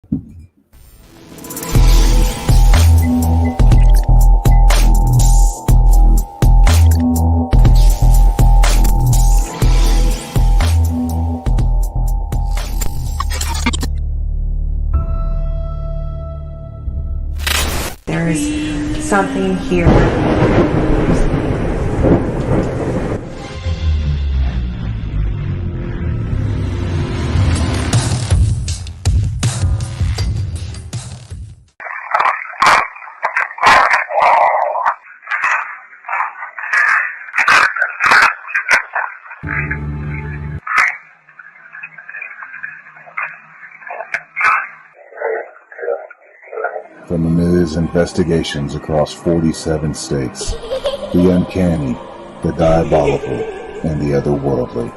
There's something here. From Emilia's investigations across 47 states, the uncanny, the diabolical, and the otherworldly.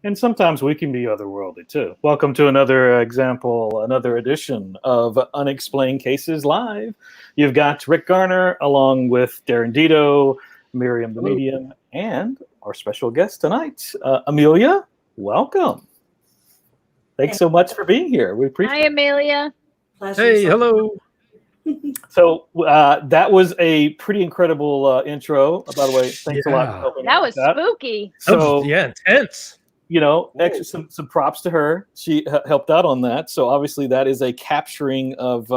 And sometimes we can be otherworldly too. Welcome to another edition of Unexplained Cases Live. You've got Rick Garner along with Darren Dedo, Maryam the Medium, and our special guest tonight, Emilia. Welcome. Thanks so much for being here. We appreciate it. Hi, Emilia. Hey, hello. So that was a pretty incredible intro. By the way, thanks a lot for helping. That was spooky. So intense. You know, extra some props to her. She helped out on that. So obviously that is a capturing of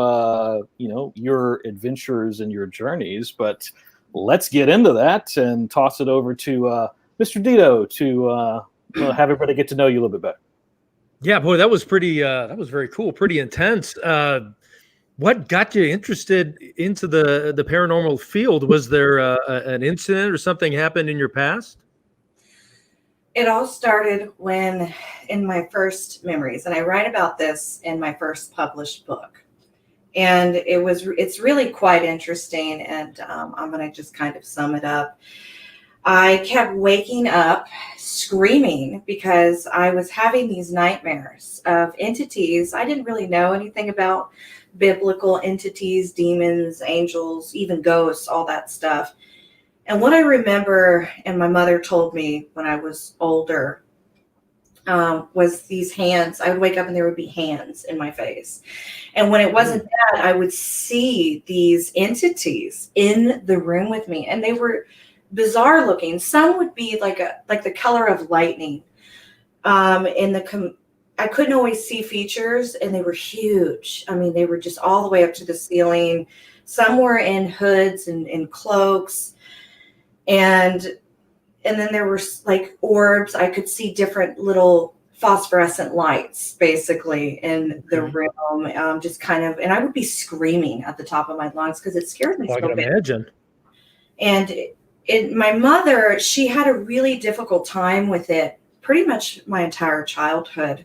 your adventures and your journeys. But let's get into that and toss it over to Mr. Dedo to have everybody get to know you a little bit better. Yeah, boy, that was pretty. That was very cool. Pretty intense. What got you interested into the paranormal field? Was there an incident or something happened in your past? It all started when, in my first memories, and I write about this in my first published book, and it's really quite interesting. And I'm going to just kind of sum it up. I kept waking up screaming because I was having these nightmares of entities. I didn't really know anything about biblical entities, demons, angels, even ghosts, all that stuff. And what I remember, and my mother told me when I was older, was these hands. I would wake up and there would be hands in my face. And when it wasn't that, I would see these entities in the room with me. And they were bizarre looking. Some would be like the color of lightning. I couldn't always see features, and they were huge. I mean, they were just all the way up to the ceiling. Some were in hoods and in cloaks, and then there were like orbs. I could see different little phosphorescent lights basically in the room, just kind of, and I would be screaming at the top of my lungs because it scared me so bad. I can imagine. And my mother, she had a really difficult time with it pretty much my entire childhood.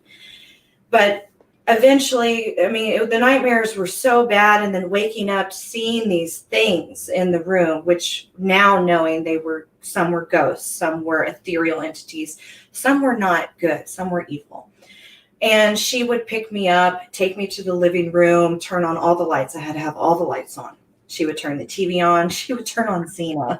But eventually, I mean, the nightmares were so bad, and then waking up, seeing these things in the room, which now knowing some were ghosts, some were ethereal entities, some were not good, some were evil. And she would pick me up, take me to the living room, turn on all the lights. I had to have all the lights on. She would turn the TV on. She would turn on Xena.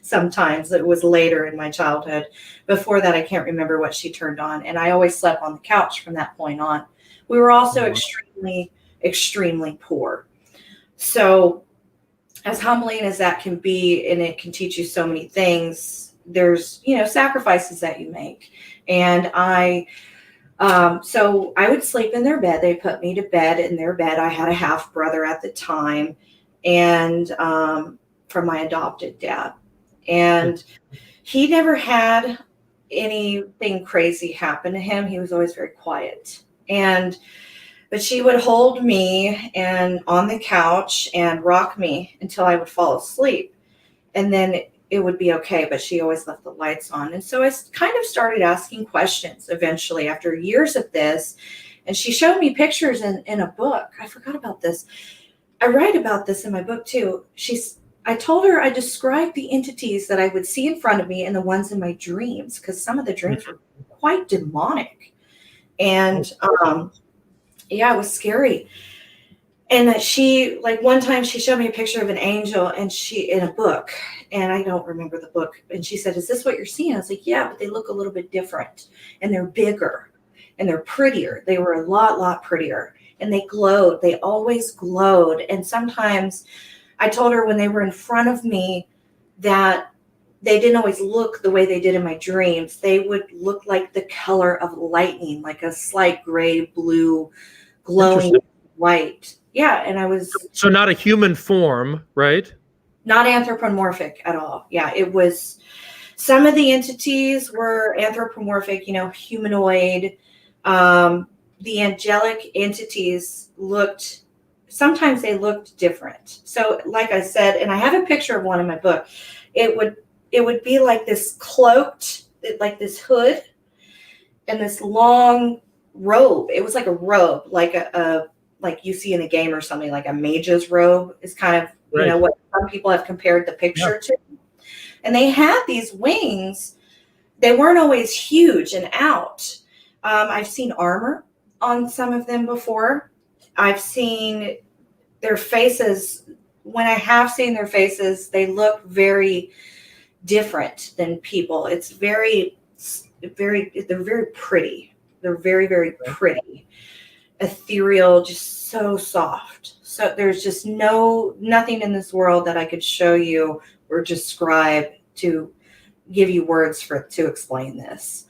Sometimes it was later in my childhood. Before that, I can't remember what she turned on. And I always slept on the couch from that point on. We were also extremely, extremely poor. So as humbling as that can be, and it can teach you so many things, there's, sacrifices that you make. And so I would sleep in their bed. They put me to bed in their bed. I had a half brother at the time, and from my adopted dad. And he never had anything crazy happen to him. He was always very quiet. But she would hold me and on the couch and rock me until I would fall asleep. And then it would be okay, but she always left the lights on. And so I kind of started asking questions eventually after years of this. And she showed me pictures in a book. I forgot about this. I write about this in my book too. I told her I described the entities that I would see in front of me and the ones in my dreams, because some of the dreams were quite demonic. And it was scary. And that one time she showed me a picture of an angel and in a book, and I don't remember the book. And she said, "Is this what you're seeing?" I was like, "Yeah, but they look a little bit different and they're bigger." and they're prettier. They were a lot prettier, and they glowed. They always glowed. And sometimes I told her when they were in front of me that they didn't always look the way they did in my dreams. They would look like the color of lightning, like a slight gray, blue, glowing white. Yeah. And I was. So not a human form, right? Not anthropomorphic at all. Yeah. It was, some of the entities were anthropomorphic, humanoid. The angelic entities sometimes they looked different. So like I said, and I have a picture of one in my book, it would be like this cloaked, like this hood and this long robe. It was like a robe, like like you see in a game or something, like a mage's robe is kind of, Right. What some people have compared the picture to. And they had these wings. They weren't always huge and out. I've seen armor on some of them before. I've seen their faces. When I have seen their faces, they look very different than people. It's they're very pretty. They're very pretty, ethereal, just so soft. So there's just nothing in this world that I could show you or describe to give you words to explain this.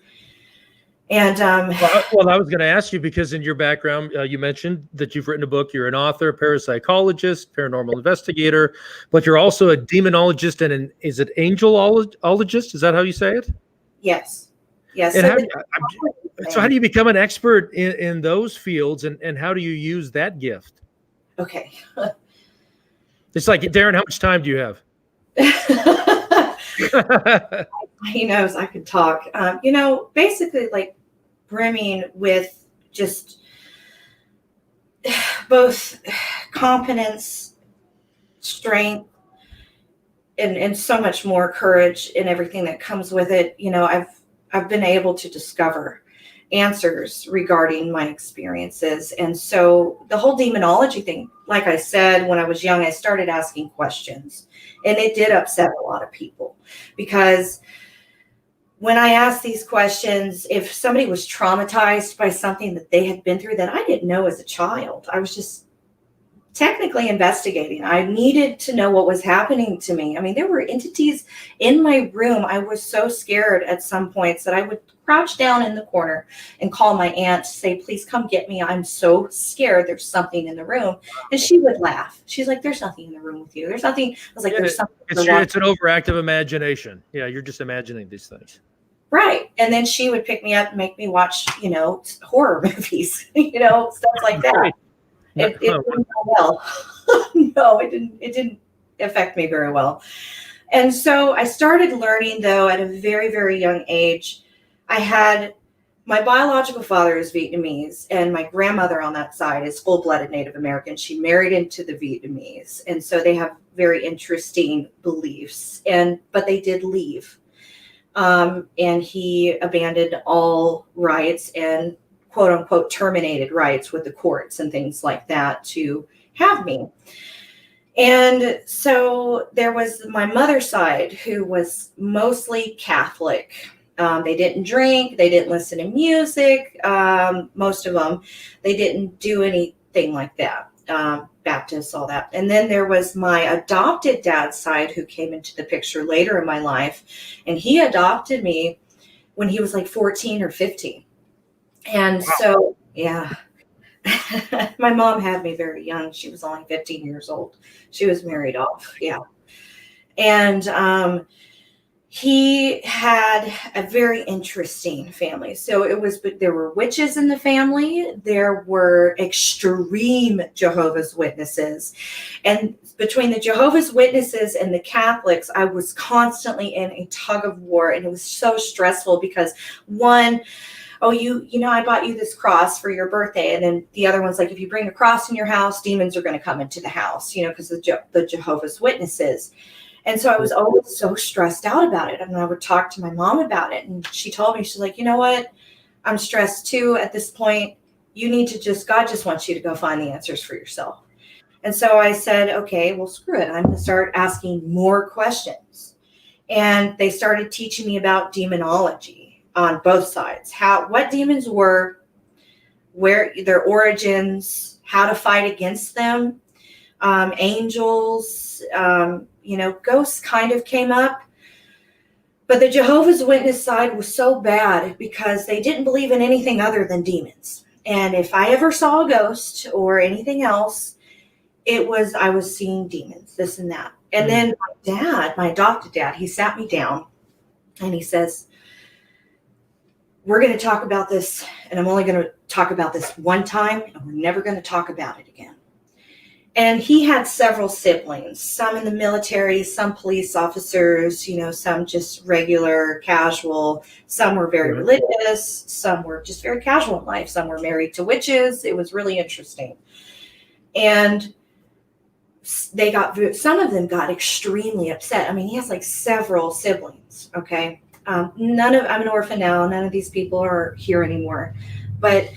And well, I was going to ask you, because in your background, you mentioned that you've written a book. You're an author, parapsychologist, paranormal investigator, but you're also a demonologist and is it angelologist? Is that how you say it? Yes. And so how do you become an expert in those fields, and how do you use that gift? Okay. It's like, Darren, how much time do you have? He knows I could talk. Basically like brimming with just both competence, strength, and so much more courage and everything that comes with it. I've been able to discover answers regarding my experiences. And so the whole demonology thing, like I said, when I was young, I started asking questions, and it did upset a lot of people, because when I asked these questions, if somebody was traumatized by something that they had been through that I didn't know as a child, I was just technically investigating. I needed to know what was happening to me. I mean, there were entities in my room. I was so scared at some points that I would crouch down in the corner and call my aunt to say, please come get me. I'm so scared. There's something in the room. And she would laugh. She's like, there's nothing in the room with you. There's nothing. I was like, there's something. It's an overactive imagination. Yeah, you're just imagining these things. Right. And then she would pick me up and make me watch, horror movies, stuff like that. It didn't go well. No, it didn't affect me very well. And so I started learning, though, at a very, very young age. I had my biological father is Vietnamese, and my grandmother on that side is full-blooded Native American. She married into the Vietnamese. And so they have very interesting beliefs, but they did leave. And he abandoned all rights and quote unquote terminated rights with the courts and things like that to have me. And so there was my mother's side, who was mostly Catholic. They didn't drink. They didn't listen to music. Most of them, they didn't do anything like that. Baptists, all that. And then there was my adopted dad's side, who came into the picture later in my life. And he adopted me when he was like 14 or 15. And so, yeah, my mom had me very young. She was only 15 years old. She was married off. Yeah. And he had a very interesting family. So there were witches in the family. There were extreme Jehovah's Witnesses. And between the Jehovah's Witnesses and the Catholics, I was constantly in a tug of war. And it was so stressful because one, I bought you this cross for your birthday. And then the other one's like, if you bring a cross in your house, demons are going to come into the house, because the Jehovah's Witnesses. And so I was always so stressed out about it. And I would talk to my mom about it. And she told me, she's like, you know what? I'm stressed too at this point. You need to God just wants you to go find the answers for yourself. And so I said, okay, well, screw it. I'm going to start asking more questions. And they started teaching me about demonology on both sides, what demons were, where their origins, how to fight against them. Angels, ghosts kind of came up. But the Jehovah's Witness side was so bad because they didn't believe in anything other than demons. And if I ever saw a ghost or anything else, I was seeing demons, this and that. And then my adopted dad, he sat me down and he says, we're going to talk about this, and I'm only going to talk about this one time, and we're never going to talk about it again. And he had several siblings, some in the military, some police officers, some just regular, casual. Some were very religious. Some were just very casual in life. Some were married to witches. It was really interesting. And some of them got extremely upset. I mean, he has like several siblings, okay? I'm an orphan now. None of these people are here anymore. But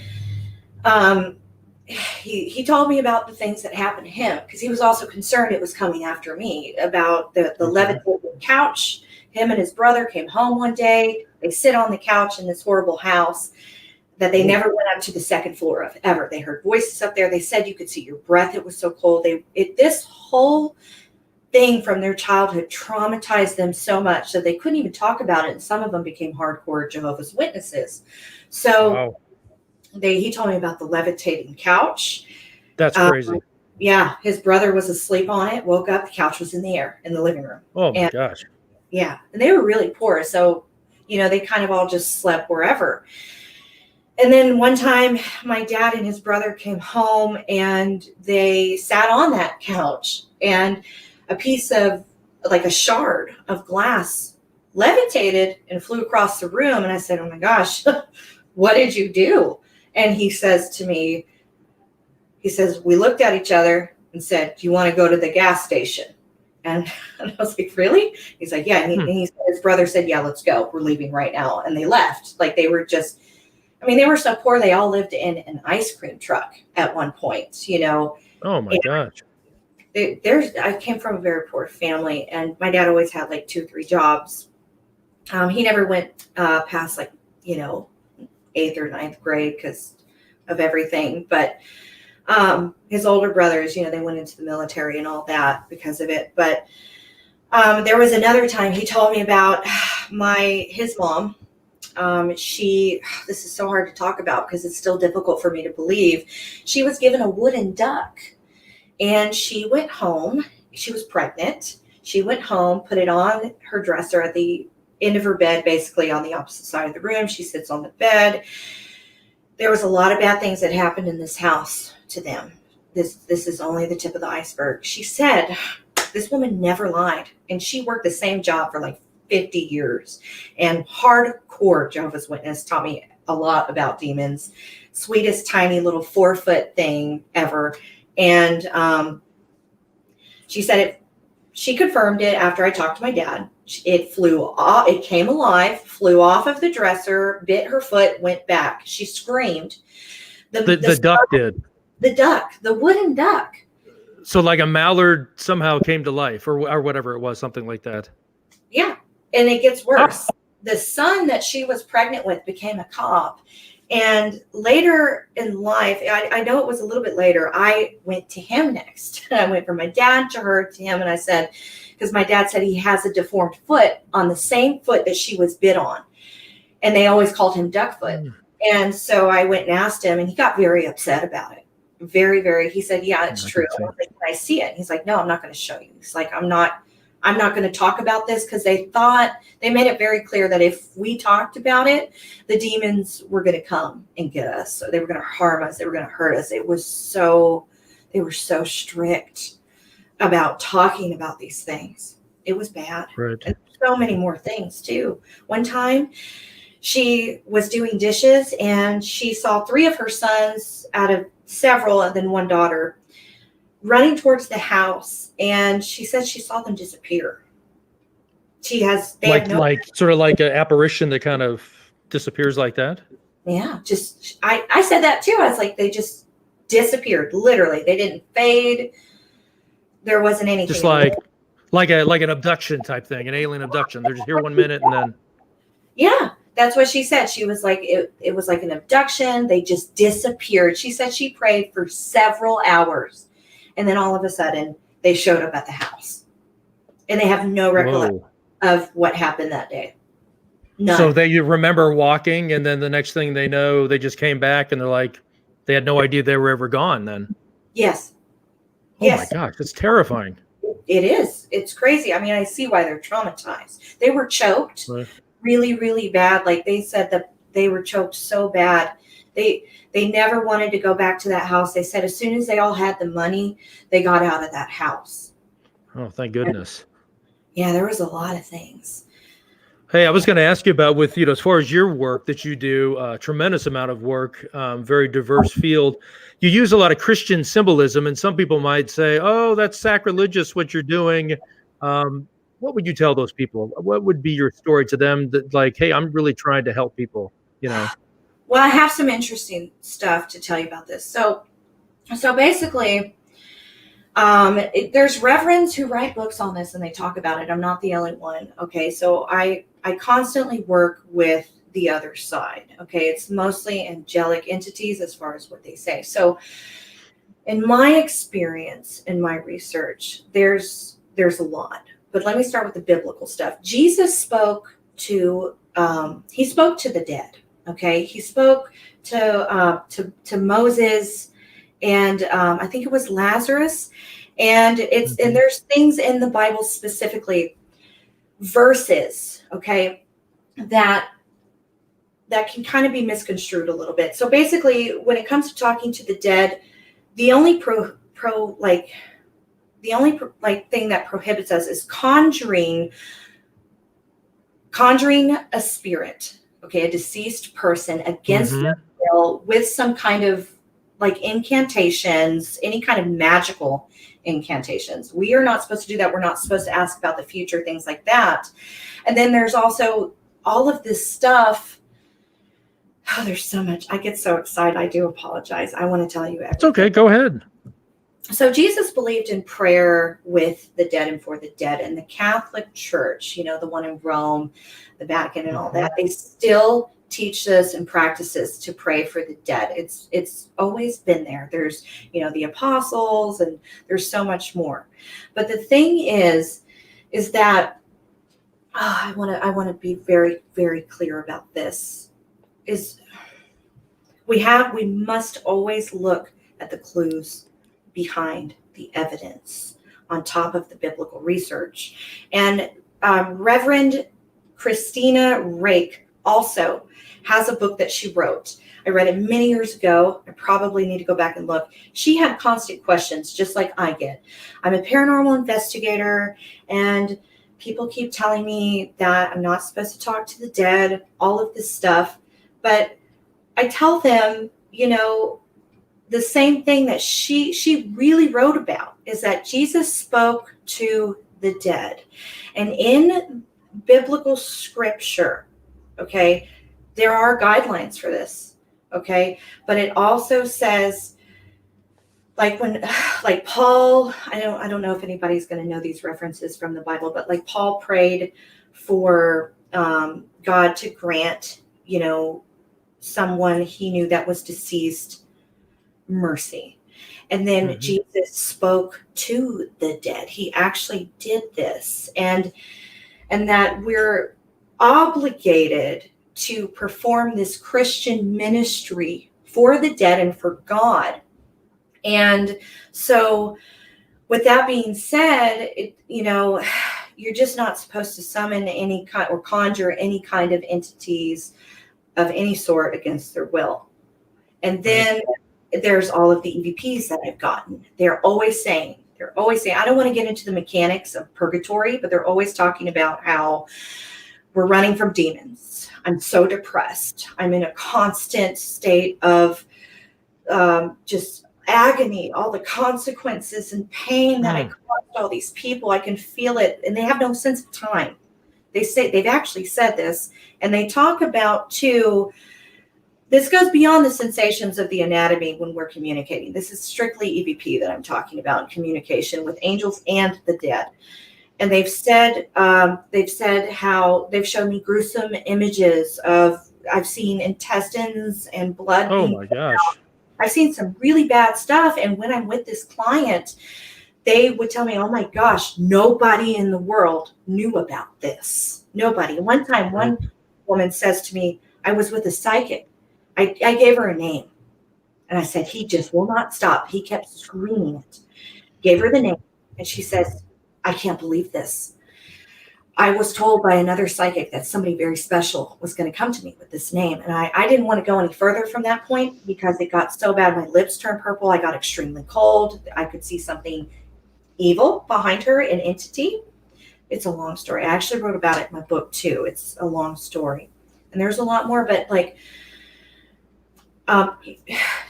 he told me about the things that happened to him because he was also concerned it was coming after me, about the levitating couch. Him and his brother came home one day. They sit on the couch in this horrible house that they never went up to the second floor of ever. They heard voices up there. They said you could see your breath. It was so cold. This whole thing from their childhood traumatized them so much that they couldn't even talk about it. And some of them became hardcore Jehovah's Witnesses. So he told me about the levitating couch. That's crazy. Yeah. His brother was asleep on it, woke up, the couch was in the air in the living room. Oh my gosh. Yeah. And they were really poor. So, they kind of all just slept wherever. And then one time my dad and his brother came home and they sat on that couch, and a piece of, like a shard of glass, levitated and flew across the room. And I said, oh my gosh, what did you do? And he says to me, we looked at each other and said, do you want to go to the gas station? And I was like, really? He's like, yeah. And his brother said, yeah, let's go. We're leaving right now. And they left. Like they were just, they were so poor. They all lived in an ice cream truck at one point, Oh my gosh. I came from a very poor family, and my dad always had like 2-3 jobs. He never went past 8th or 9th grade because of everything. But his older brothers, they went into the military and all that because of it. But there was another time he told me about his mom. This is so hard to talk about because it's still difficult for me to believe. She was given a wooden duck. And she went home. She was pregnant. She went home, put it on her dresser at the end of her bed, basically on the opposite side of the room. She sits on the bed. There was a lot of bad things that happened in this house to them. This is only the tip of the iceberg. She said this woman never lied. And she worked the same job for like 50 years. And hardcore Jehovah's Witness taught me a lot about demons. Sweetest, tiny little 4-foot thing ever. And she said she confirmed it after I talked to my dad. It flew off. It came alive, flew off of the dresser, bit her foot, went back. She screamed. The duck did. The duck, the wooden duck. So like a mallard somehow came to life or whatever it was, something like that. Yeah. And it gets worse. The son that she was pregnant with became a cop. And later in life, I know it was a little bit later, I went to him next. I went from my dad to her to him. And I said, because my dad said he has a deformed foot on the same foot that she was bit on. And they always called him Duckfoot. And so I went and asked him, and he got very upset about it. Very, very. He said, yeah, it's true. I was like, can I see it? He's like, no, I'm not going to show you. He's like, I'm not going to talk about this, because they made it very clear that if we talked about it, the demons were going to come and get us. So they were going to harm us. They were going to hurt us. They were so strict about talking about these things. It was bad. Right. And so many more things too. One time she was doing dishes and she saw 3 of her sons out of several, and then 1 daughter, running towards the house, and she said she saw them disappear. Like sort of like an apparition that kind of disappears like that. Yeah, just I said that too. I was like, they just disappeared. Literally, they didn't fade. There wasn't anything. Just like an abduction type thing, an alien abduction. They're just here 1 minute and then. Yeah, That's what she said. She was like, it was like an abduction. They just disappeared. She said she prayed for several hours. And then all of a sudden, they showed up at the house. And they have no recollection of what happened that day. None. So you remember walking, and then the next thing they know, they just came back, and they're like, they had no idea they were ever gone then. Yes. Oh my gosh, that's terrifying. It is. It's crazy. I mean, I see why they're traumatized. They were choked really, really bad. Like they said that they were choked so bad. They never wanted to go back to that house. They said as soon as they all had the money, they got out of that house. Oh, thank goodness. Yeah, there was a lot of things. Hey, I was going to ask you about with, as far as your work that you do, a tremendous amount of work, very diverse field. You use a lot of Christian symbolism, and some people might say, oh, that's sacrilegious what you're doing. What would you tell those people? What would be your story to them that like, hey, I'm really trying to help people, Well, I have some interesting stuff to tell you about this. So basically, there's reverends who write books on this and they talk about it. I'm not the only one. Okay. So I constantly work with the other side. Okay. It's mostly angelic entities as far as what they say. So in my experience, in my research, there's a lot, but let me start with the biblical stuff. Jesus spoke to the dead. Okay. He spoke to Moses, and I think it was Lazarus, and and there's things in the Bible, specifically verses, okay, that can kind of be misconstrued a little bit. So basically, when it comes to talking to the dead, the only thing that prohibits us is conjuring a spirit, okay, a deceased person against their will with some kind of like incantations, any kind of magical incantations. We are not supposed to do that. We're not supposed to ask about the future, things like that. And then there's also all of this stuff. Oh, there's so much. I get so excited. I do apologize. I want to tell you everything. It's okay. Go ahead. So Jesus believed in prayer with the dead and for the dead. And the Catholic Church, the one in Rome, the Vatican and all that, they still teach this and practices to pray for the dead. It's always been there. There's, the apostles, and there's so much more. But the thing is that I want to be very, very clear about this. Is we must always look at the clues behind the evidence on top of the biblical research. And Reverend Christina Rake also has a book that she wrote. I read it many years ago. I probably need to go back and look. She had constant questions, just like I get. I'm a paranormal investigator, and people keep telling me that I'm not supposed to talk to the dead, all of this stuff. But I tell them, the same thing that she really wrote about is that Jesus spoke to the dead. And in biblical scripture, okay, there are guidelines for this, okay? But it also says, like Paul, I don't know if anybody's going to know these references from the Bible, but like Paul prayed for God to grant, someone he knew that was deceased mercy. And then Jesus spoke to the dead. He actually did this. And that we're obligated to perform this Christian ministry for the dead and for God. And so with that being said, you're just not supposed to summon any kind or conjure any kind of entities of any sort against their will. And then there's all of the EVPs that I've gotten. They're always saying, I don't want to get into the mechanics of purgatory, but they're always talking about how we're running from demons. I'm so depressed. I'm in a constant state of just agony, all the consequences and pain that I caused all these people. I can feel it, and they have no sense of time. They've actually said this, and they talk about too, this goes beyond the sensations of the anatomy when we're communicating. This is strictly EVP that I'm talking about, communication with angels and the dead. And they've said how they've shown me gruesome images of, I've seen intestines and blood. Oh my gosh. I've seen some really bad stuff. And when I'm with this client, they would tell me, oh my gosh, nobody in the world knew about this. Nobody. One time, one woman says to me, I was with a psychic. I gave her a name. And I said, he just will not stop. He kept screaming it. Gave her the name. And she says, I can't believe this. I was told by another psychic that somebody very special was going to come to me with this name. And I didn't want to go any further from that point because it got so bad. My lips turned purple. I got extremely cold. I could see something evil behind her, an entity. It's a long story. I actually wrote about it in my book too. It's a long story. And there's a lot more, but like the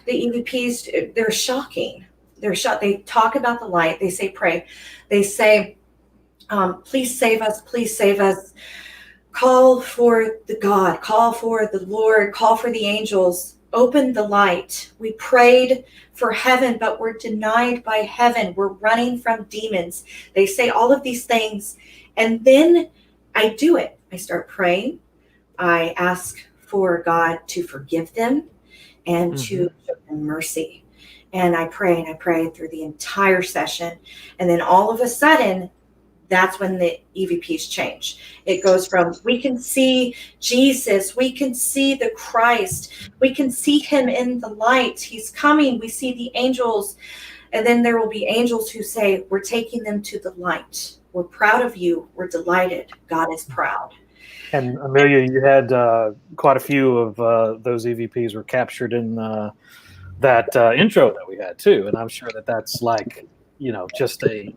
EVPs, they're shocking. They're shocked. They talk about the light. They say, pray. They say, please save us. Please save us. Call for the God. Call for the Lord. Call for the angels. Open the light. We prayed for heaven, but we're denied by heaven. We're running from demons. They say all of these things. And then I do it. I start praying. I ask for God to forgive them and to show them mercy. And I pray through the entire session. And then all of a sudden, that's when the EVPs change. It goes from, we can see Jesus, we can see the Christ, we can see him in the light. He's coming. We see the angels. And then there will be angels who say, we're taking them to the light. We're proud of you. We're delighted. God is proud. And Emilia, you had quite a few of those EVPs were captured in that intro that we had too. And I'm sure that that's like, just a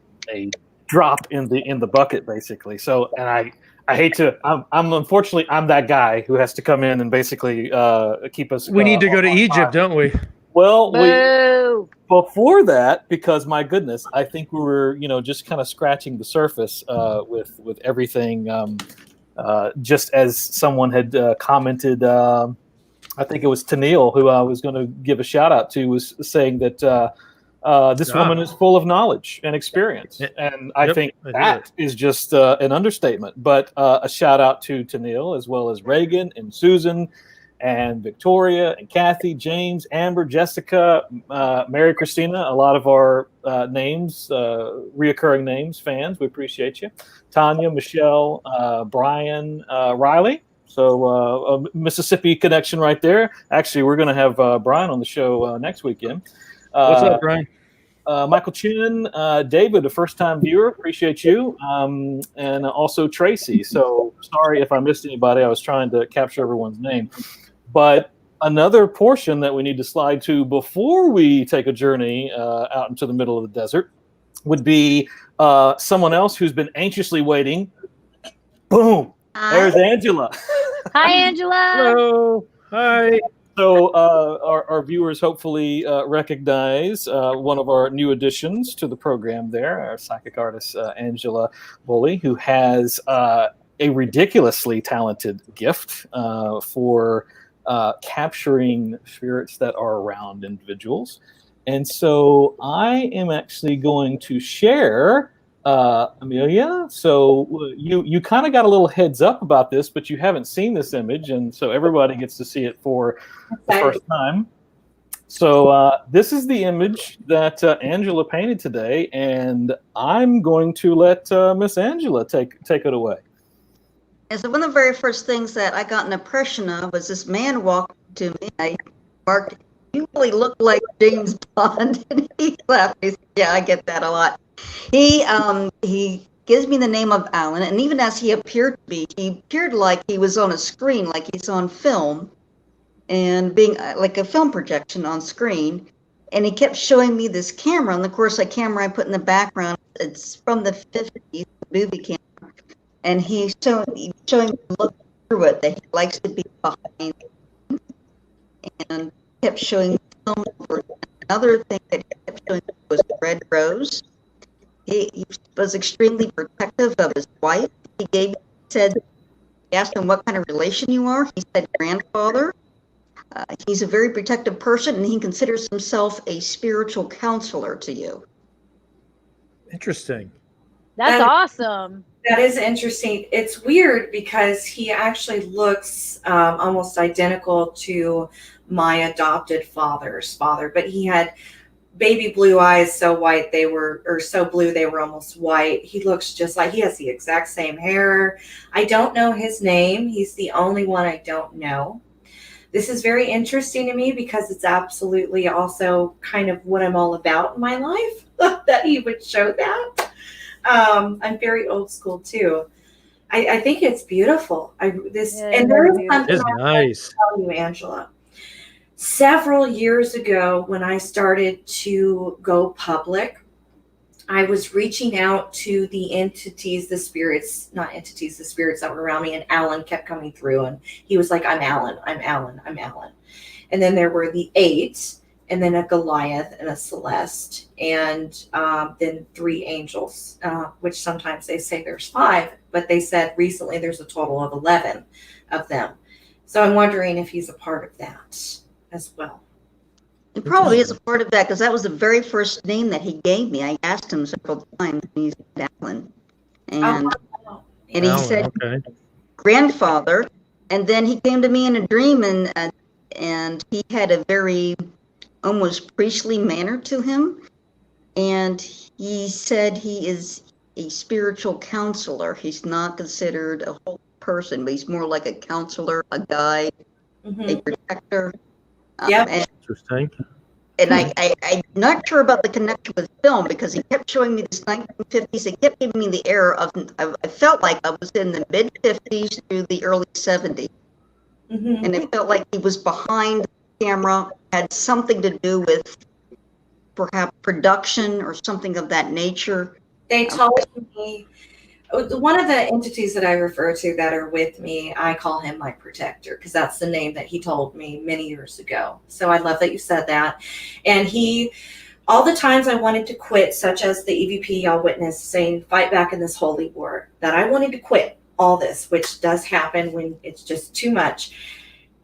drop in the bucket basically. So, and I hate to, I'm unfortunately, I'm that guy who has to come in and basically keep us. We need to go to Egypt, don't we? Well, before that, because my goodness, I think we were, just kind of scratching the surface with everything. Just as someone had commented, I think it was Tennille, who I was going to give a shout out to, was saying that this woman is full of knowledge and experience. And I think that is just an understatement. But a shout out to Tennille, as well as Reagan and Susan and Victoria and Kathy, James, Amber, Jessica, Mary Christina, a lot of our names, reoccurring names, fans. We appreciate you. Tanya, Michelle, Brian, Riley. So a Mississippi connection right there. Actually, we're going to have Brian on the show next weekend. What's up, Brian? Michael Chin, David, a first-time viewer. Appreciate you. And also Tracy. So sorry if I missed anybody. I was trying to capture everyone's name. But another portion that we need to slide to before we take a journey out into the middle of the desert would be someone else who's been anxiously waiting. Boom. There's Angela. Hi, Angela. Hello. Hi. So our viewers hopefully recognize one of our new additions to the program there, our psychic artist, Angela Boley, who has a ridiculously talented gift for capturing spirits that are around individuals. And so I am actually going to share Emilia. So you kind of got a little heads up about this, but you haven't seen this image, and so everybody gets to see it for the first time. So this is the image that Angela painted today, and I'm going to let Miss Angela take it away. And so one of the very first things that I got an impression of was this man walked to me. I marked, "You really look like James Bond," and he laughed. He said, "Yeah, I get that a lot." He gives me the name of Alan, and even as he appeared to be, he appeared like he was on a screen, like he's on film, and being like a film projection on screen. And he kept showing me this camera, and of course, the camera I put in the background, it's from the 50s, movie camera. And he's showing me look through it, that he likes to be behind, and kept showing me film. Another thing that he kept showing me was a red rose. He was extremely protective of his wife. He asked him what kind of relation you are. He said grandfather. He's a very protective person, and he considers himself a spiritual counselor to you. Interesting. That's awesome. That is interesting. It's weird because he actually looks almost identical to my adopted father's father, but he had baby blue eyes, so white they were, or so blue they were almost white. He looks just like, he has the exact same hair. I don't know his name. He's the only one I don't know. This is very interesting to me because it's absolutely also kind of what I'm all about in my life, that he would show that. I'm very old school too. I think it's beautiful. And there is something It's nice. I tell you, Angela. Several years ago, when I started to go public, I was reaching out to the entities, the spirits that were around me, and Alan kept coming through, and he was like, I'm Alan, I'm Alan, I'm Alan. And then there were the 8, and then a Goliath and a Celeste, and then 3 angels, which sometimes they say there's 5, but they said recently there's a total of 11 of them. So I'm wondering if he's a part of that as well. It probably is a part of that because that was the very first name that he gave me. I asked him several times, and he said Alan. And he said grandfather. And then he came to me in a dream, and he had a very almost priestly manner to him. And he said he is a spiritual counselor. He's not considered a whole person, but he's more like a counselor, a guide, a protector. Interesting. And I'm not sure about the connection with film because he kept showing me this 1950s. It kept giving me the error of, I felt like I was in the mid 50s through the early 70s. And it felt like he was behind the camera, had something to do with perhaps production or something of that nature. They told me, one of the entities that I refer to that are with me, I call him my protector because that's the name that he told me many years ago. So I love that you said that. And all the times I wanted to quit, such as the EVP y'all witnessed saying, fight back in this holy war, that I wanted to quit all this, which does happen when it's just too much.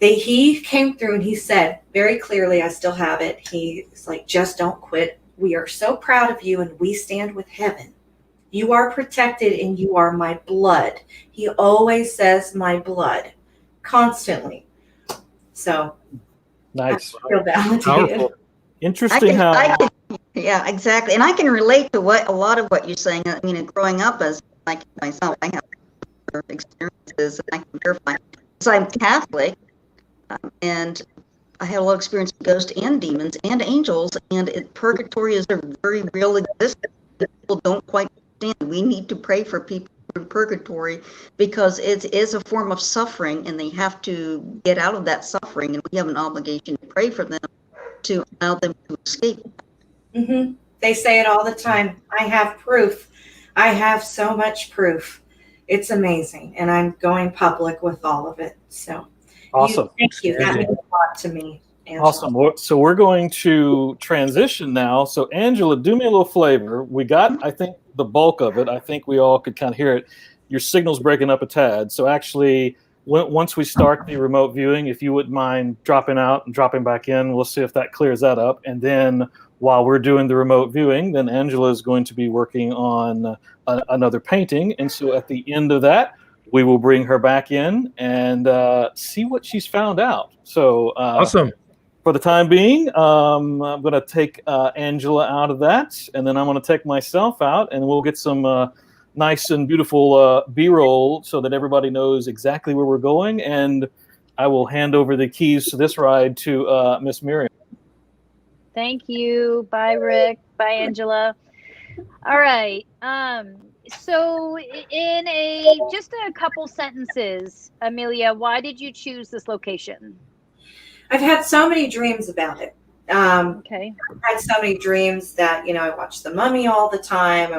He came through and he said very clearly, I still have it. He's like, just don't quit. We are so proud of you and we stand with heaven. You are protected and you are my blood. He always says my blood constantly. So nice. I feel validated. Powerful. Interesting yeah, exactly. And I can relate to a lot of what you're saying. I mean, growing up as like myself, I have experiences and I can verify. So I'm Catholic, and I had a lot of experience with ghosts and demons and angels, and purgatory is a very real existence that people don't quite understand. We need to pray for people in purgatory because it is a form of suffering, and they have to get out of that suffering, and we have an obligation to pray for them to allow them to escape. They say it all the time. I have proof. I have so much proof. It's amazing, and I'm going public with all of it. So awesome. Thank you. That means a lot to me, Angela. Awesome. So we're going to transition now. So Angela, do me a little flavor. We got, I think, the bulk of it. I think we all could kind of hear it. Your signal's breaking up a tad. So actually, once we start the remote viewing, if you wouldn't mind dropping out and dropping back in, we'll see if that clears that up. And then while we're doing the remote viewing, then Angela is going to be working on another painting. And so at the end of that, we will bring her back in and see what she's found out. So awesome. For the time being, I'm going to take Angela out of that, and then I'm going to take myself out, and we'll get some nice and beautiful B-roll so that everybody knows exactly where we're going. And I will hand over the keys to this ride to Miss Miriam. Thank you. Bye, Rick. Bye, Angela. All right. So in just a couple sentences, Emilia, why did you choose this location? I've had so many dreams about it. Okay. I've had so many dreams that, I watch The Mummy all the time.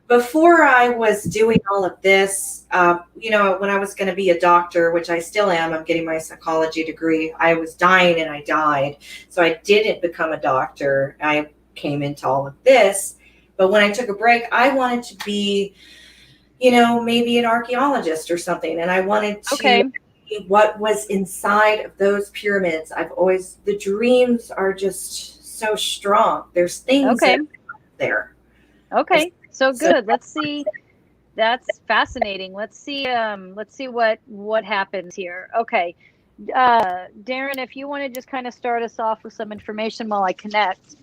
Before I was doing all of this, when I was going to be a doctor, which I still am, I'm getting my psychology degree. I was dying and I died. So I didn't become a doctor. I came into all of this. But when I took a break, I wanted to be, maybe an archaeologist or something. And I wanted to see what was inside of those pyramids. The dreams are just so strong. There's things there. Okay. So good. Let's see. That's fascinating. Let's see what happens here. Okay. Darren, if you want to just kind of start us off with some information while I connect.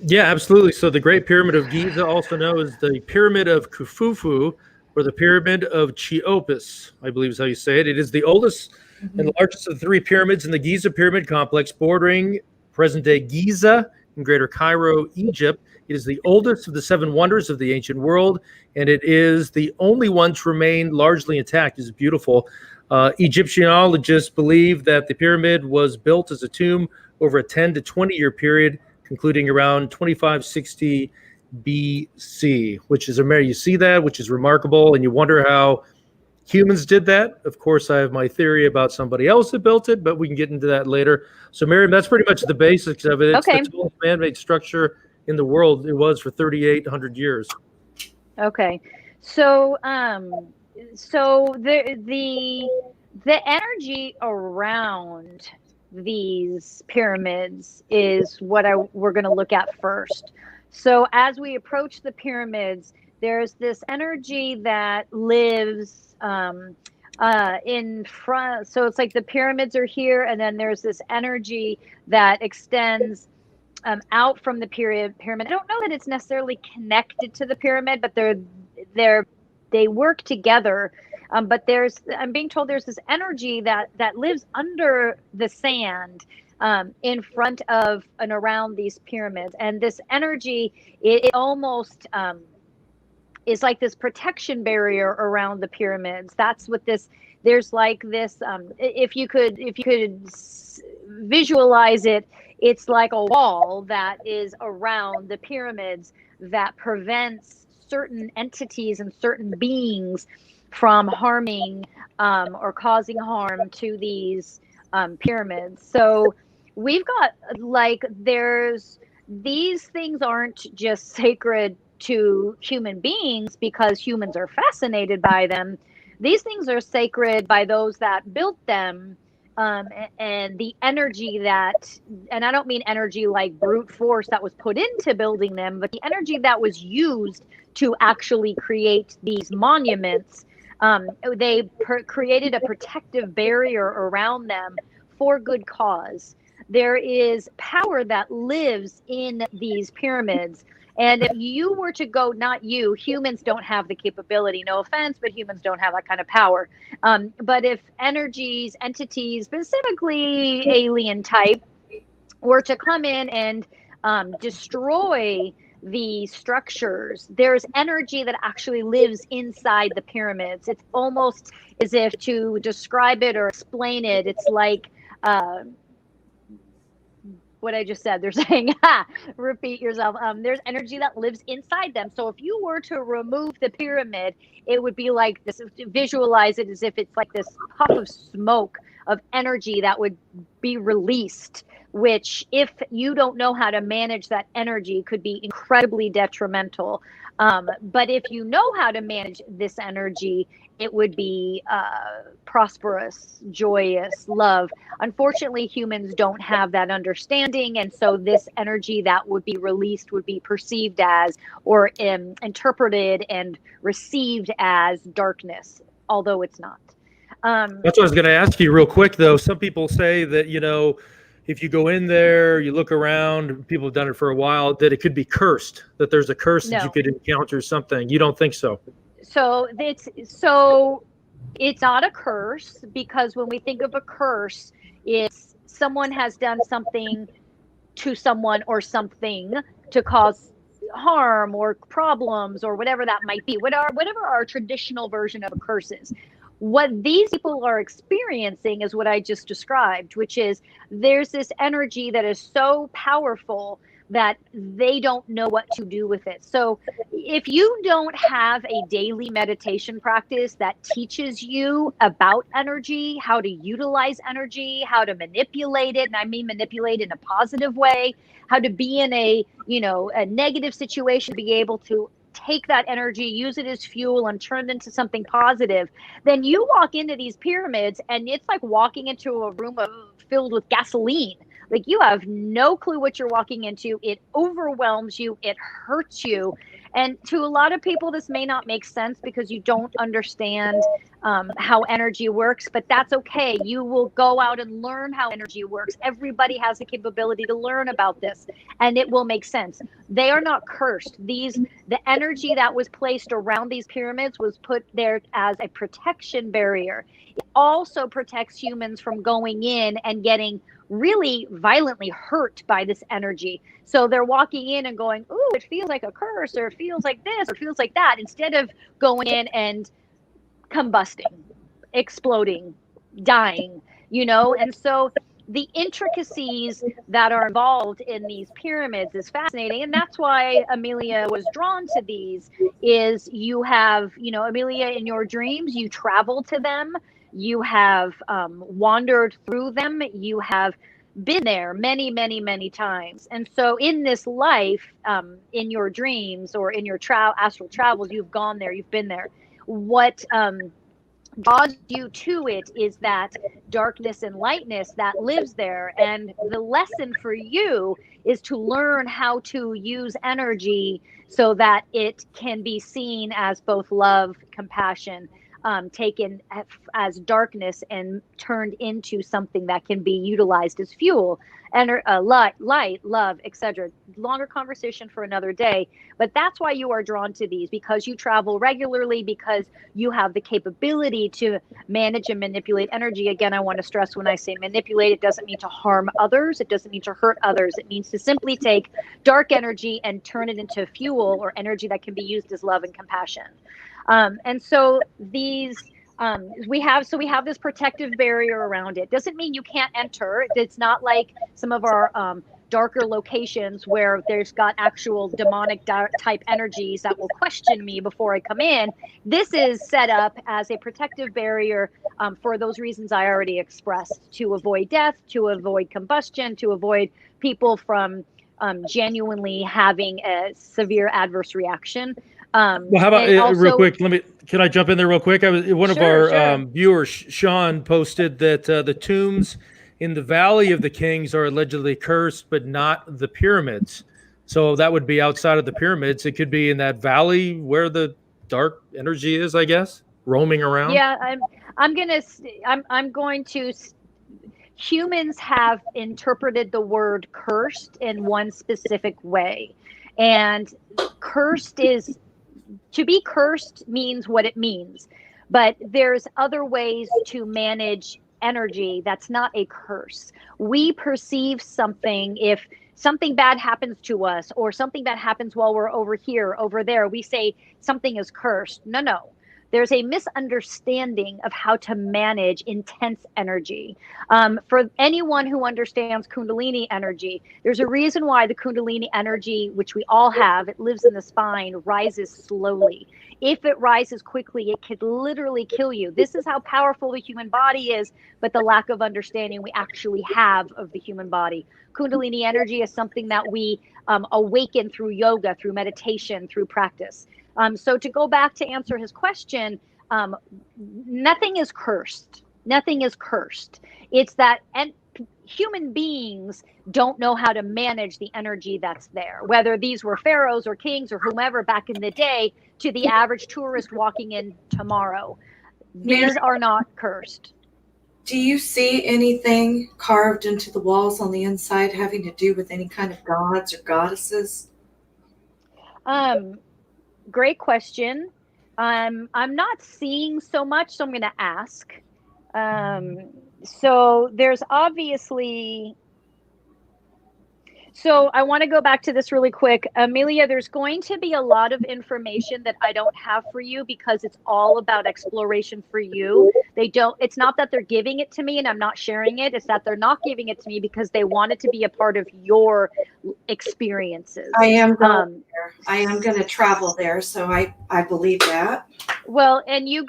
Yeah, absolutely. So the Great Pyramid of Giza, also known as the Pyramid of Khufufu or the Pyramid of Cheops, I believe is how you say it. It is the oldest and largest of the three pyramids in the Giza Pyramid complex bordering present-day Giza in Greater Cairo, Egypt. It is the oldest of the seven wonders of the ancient world, and it is the only one to remain largely intact. It's beautiful. Egyptologists believe that the pyramid was built as a tomb over a 10 to 20-year period, concluding around 2560 BC, which is you see that, which is remarkable, and you wonder how humans did that. Of course, I have my theory about somebody else that built it, but we can get into that later. So, Maryam, that's pretty much the basics of it. It's Okay. the tallest man-made structure in the world. It was for 3,800 years. Okay. So the energy around these pyramids is what we're going to look at first. So as we approach the pyramids, there's this energy that lives in front. So it's like the pyramids are here, and then there's this energy that extends out from the pyramid. I don't know that it's necessarily connected to the pyramid, but they work together. But I'm being told there's this energy that lives under the sand in front of and around these pyramids. And this energy, it almost is like this protection barrier around the pyramids. That's what there's like this, if you could visualize it, it's like a wall that is around the pyramids that prevents certain entities and certain beings from harming or causing harm to these pyramids. So we've got these things aren't just sacred to human beings because humans are fascinated by them. These things are sacred by those that built them. And the energy and I don't mean energy like brute force that was put into building them, but the energy that was used to actually create these monuments. They created a protective barrier around them for good cause. There is power that lives in these pyramids. And if you were to go, not you, humans don't have the capability, no offense, but humans don't have that kind of power. But if entities, specifically alien type, were to come in and destroy the structures, there's energy that actually lives inside the pyramids. It's almost as if, to describe it or explain it, it's like what I just said. They're saying, repeat yourself. There's energy that lives inside them. So if you were to remove the pyramid, it would be like this. Visualize it as if it's like this puff of smoke of energy that would be released, which, if you don't know how to manage that energy, could be incredibly detrimental. But if you know how to manage this energy, it would be prosperous, joyous, love. Unfortunately, humans don't have that understanding. And so this energy that would be released would be perceived as, or interpreted and received as, darkness, although it's not. That's what I was going to ask you real quick, though. Some people say that, if you go in there, you look around, people have done it for a while, that it could be cursed, that there's a curse that you could encounter something. You don't think so? So it's not a curse, because when we think of a curse, it's someone has done something to someone or something to cause harm or problems or whatever that might be, whatever our traditional version of a curse is. What these people are experiencing is what I just described, which is there's this energy that is so powerful that they don't know what to do with it. So if you don't have a daily meditation practice that teaches you about energy, how to utilize energy, how to manipulate it, and I mean manipulate in a positive way, how to be in a negative situation, be able to take that energy, use it as fuel, and turn it into something positive, then you walk into these pyramids and it's like walking into a room filled with gasoline. Like, you have no clue what you're walking into. It overwhelms you. It hurts you. And to a lot of people, this may not make sense because you don't understand how energy works, but that's okay. You will go out and learn how energy works. Everybody has the capability to learn about this, and it will make sense. They are not cursed. The energy that was placed around these pyramids was put there as a protection barrier. It also protects humans from going in and getting really violently hurt by this energy. So they're walking in and going, ooh, it feels like a curse, or it feels like this, or it feels like that, instead of going in and combusting, exploding, dying, And so the intricacies that are involved in these pyramids is fascinating. And that's why Emilia was drawn to these. Is you have, Emilia, in your dreams, you travel to them. You have wandered through them. You have been there many, many, many times. And so in this life, in your dreams or in your astral travels, you've gone there, you've been there. What draws you to it is that darkness and lightness that lives there. And the lesson for you is to learn how to use energy so that it can be seen as both love, compassion, taken as darkness and turned into something that can be utilized as fuel, and light, love, etc. Longer conversation for another day, but that's why you are drawn to these, because you travel regularly, because you have the capability to manage and manipulate energy. Again, I want to stress, when I say manipulate, it doesn't mean to harm others. It doesn't mean to hurt others. It means to simply take dark energy and turn it into fuel or energy that can be used as love and compassion. And so these, we have this protective barrier around it. Doesn't mean you can't enter. It's not like some of our darker locations where there's got actual demonic type energies that will question me before I come in. This is set up as a protective barrier for those reasons I already expressed, to avoid death, to avoid combustion, to avoid people from genuinely having a severe adverse reaction. Well, how about also, real quick? Can I jump in there real quick? One of our Sure. Viewers, Sean, posted that the tombs in the Valley of the Kings are allegedly cursed, but not the pyramids. So that would be outside of the pyramids. It could be in that valley where the dark energy is, I guess, roaming around. Yeah, I'm going to. Humans have interpreted the word cursed in one specific way, and cursed is, to be cursed means what it means, but there's other ways to manage energy that's not a curse. We perceive something, if something bad happens to us or something bad happens while we're over here, over there, we say something is cursed. No. There's a misunderstanding of how to manage intense energy. For anyone who understands Kundalini energy, there's a reason why the Kundalini energy, which we all have, it lives in the spine, rises slowly. If it rises quickly, it could literally kill you. This is how powerful the human body is, but the lack of understanding we actually have of the human body. Kundalini energy is something that we awaken through yoga, through meditation, through practice. So to go back to answer his question, nothing is cursed. Nothing is cursed. It's that human beings don't know how to manage the energy that's there, whether these were pharaohs or kings or whomever back in the day to the average tourist walking in tomorrow. These are not cursed. Do you see anything carved into the walls on the inside having to do with any kind of gods or goddesses? Great question. I'm not seeing so much, so I'm going to ask. So there's obviously... So I want to go back to this really quick. Emilia, there's going to be a lot of information that I don't have for you because it's all about exploration for you. It's not that they're giving it to me and I'm not sharing it. It's that they're not giving it to me because they want it to be a part of your experiences. I am going there. I am going to travel there. So I believe that. Well, and you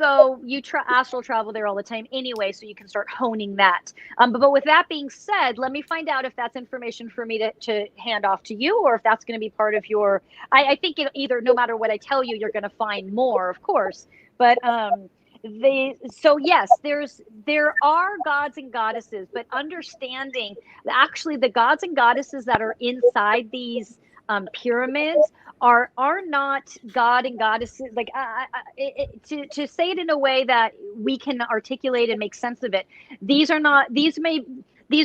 astral travel there all the time anyway, so you can start honing that. But with that being said, let me find out if that's information for me to hand off to you, or if that's going to be part of your. I think either, no matter what I tell you, you're going to find more, of course. But So yes, there are gods and goddesses, but understanding actually the gods and goddesses that are inside these pyramids are not god and goddesses. Like to say it in a way that we can articulate and make sense of it, these are not, these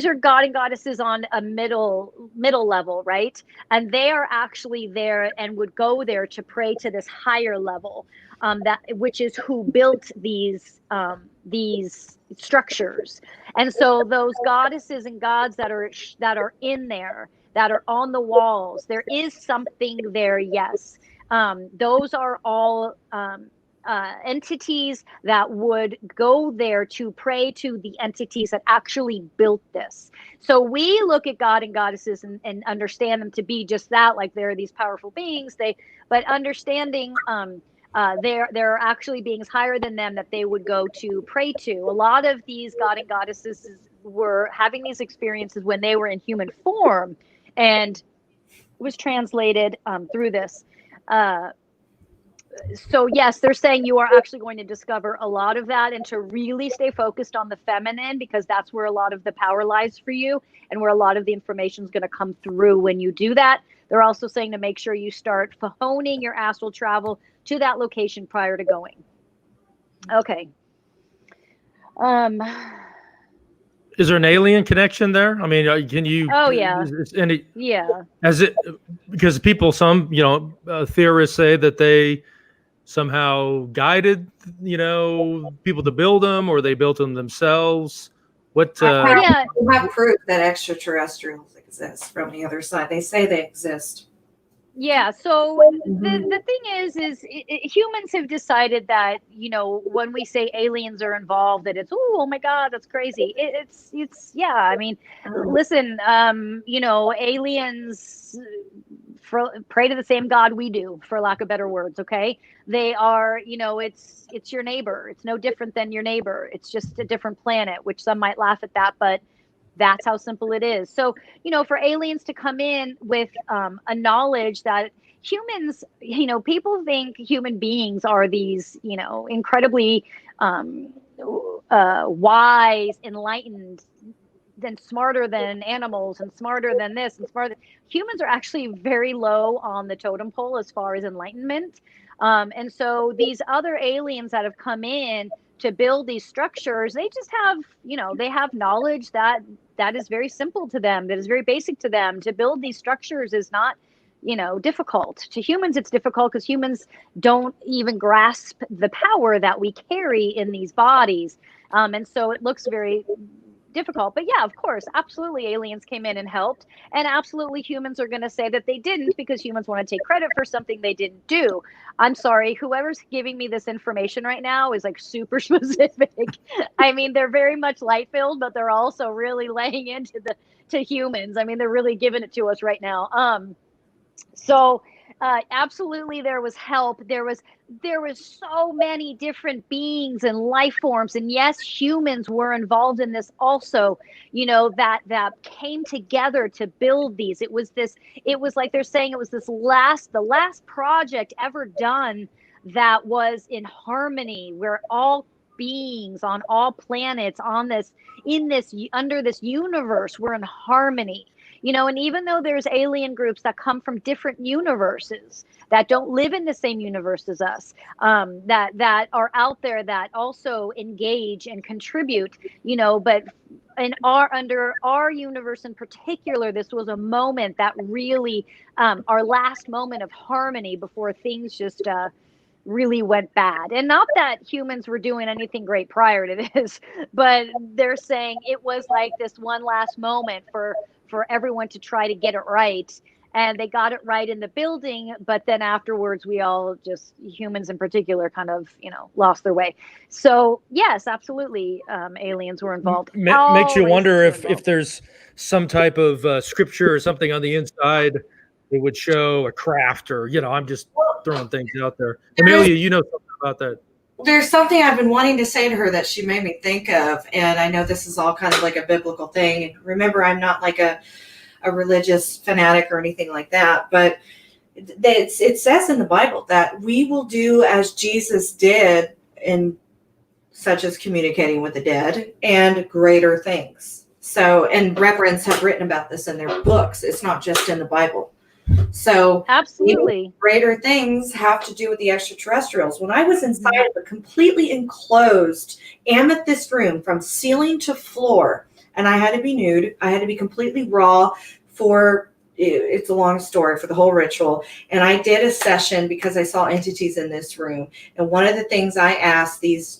are god and goddesses on a middle level, right? And they are actually there and would go there to pray to this higher level, that which is who built these structures. And so those goddesses and gods that are in there, that are on the walls, there is something there. Yes, those are all entities that would go there to pray to the entities that actually built this. So we look at God and goddesses and understand them to be just that, like they're these powerful beings. But understanding there are actually beings higher than them that they would go to pray to. A lot of these god and goddesses were having these experiences when they were in human form, and it was translated through this. So yes, they're saying you are actually going to discover a lot of that, and to really stay focused on the feminine, because that's where a lot of the power lies for you and where a lot of the information is going to come through when you do that. They're also saying to make sure you start honing your astral travel to that location prior to going. Okay. Is there an alien connection there? I mean, can you? Oh yeah. Because people, some theorists say that they somehow guided people to build them, or they built them themselves. What? We have proof that extraterrestrials exist from the other side. They say they exist. Yeah. So the thing is humans have decided that, when we say aliens are involved, that it's, oh my God, that's crazy. It's yeah. I mean, listen, aliens pray to the same God we do, for lack of better words. Okay. They are, it's your neighbor. It's no different than your neighbor. It's just a different planet, which some might laugh at that, but that's how simple it is. So, for aliens to come in with a knowledge that humans, people think human beings are these, incredibly wise, enlightened, and smarter than animals, and smarter than this, and smarter. Humans are actually very low on the totem pole as far as enlightenment. And so these other aliens that have come in to build these structures, they just have, they have knowledge that is very simple to them, that is very basic to them. To build these structures is not, difficult. To humans, it's difficult because humans don't even grasp the power that we carry in these bodies. And so it looks very difficult. But yeah, of course, absolutely aliens came in and helped, and absolutely humans are going to say that they didn't, because humans want to take credit for something they didn't do. I'm sorry, whoever's giving me this information right now is like super specific. I mean, they're very much light filled, but they're also really laying into to humans. I mean, they're really giving it to us right now. So absolutely there was help. There was so many different beings and life forms, and yes, humans were involved in this also, that came together to build these. It was like they're saying it was the last project ever done that was in harmony, where all beings on all planets under this universe were in harmony. And even though there's alien groups that come from different universes, that don't live in the same universe as us, that are out there that also engage and contribute, but under our universe in particular, this was a moment that really, our last moment of harmony before things just really went bad. And not that humans were doing anything great prior to this, but they're saying it was like this one last moment for everyone to try to get it right. And they got it right in the building, but then afterwards we all just, humans in particular, kind of, lost their way. So yes, absolutely, aliens were involved. Makes you wonder if there's some type of scripture or something on the inside that would show a craft, or, I'm just throwing things out there. Emilia, you know something about that. There's something I've been wanting to say to her that she made me think of, and I know this is all kind of like a biblical thing. And remember, I'm not like a religious fanatic or anything like that, but it says in the Bible that we will do as Jesus did, and such as communicating with the dead, and greater things. So, and reverends have written about this in their books. It's not just in the Bible. So Absolutely. greater things have to do with the extraterrestrials. When I was inside of a completely enclosed amethyst room from ceiling to floor, and I had to be nude, I had to be completely raw for, it's a long story, for the whole ritual. And I did a session because I saw entities in this room. And one of the things I asked these,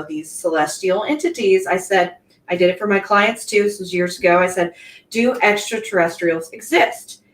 these celestial entities, I said, I did it for my clients too. This was years ago. I said, do extraterrestrials exist?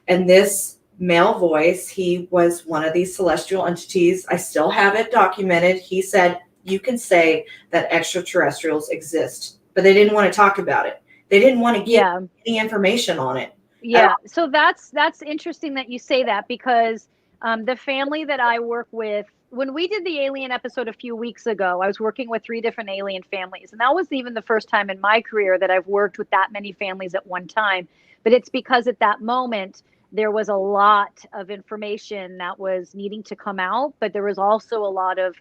And this male voice, he was one of these celestial entities. I still have it documented. He said, you can say that extraterrestrials exist, but they didn't want to talk about it. They didn't want to give any information on it. Yeah. So that's interesting that you say that, because the family that I work with, when we did the alien episode a few weeks ago, I was working with 3 different alien families. And that was even the first time in my career that I've worked with that many families at one time. But it's because at that moment, there was a lot of information that was needing to come out, but there was also a lot of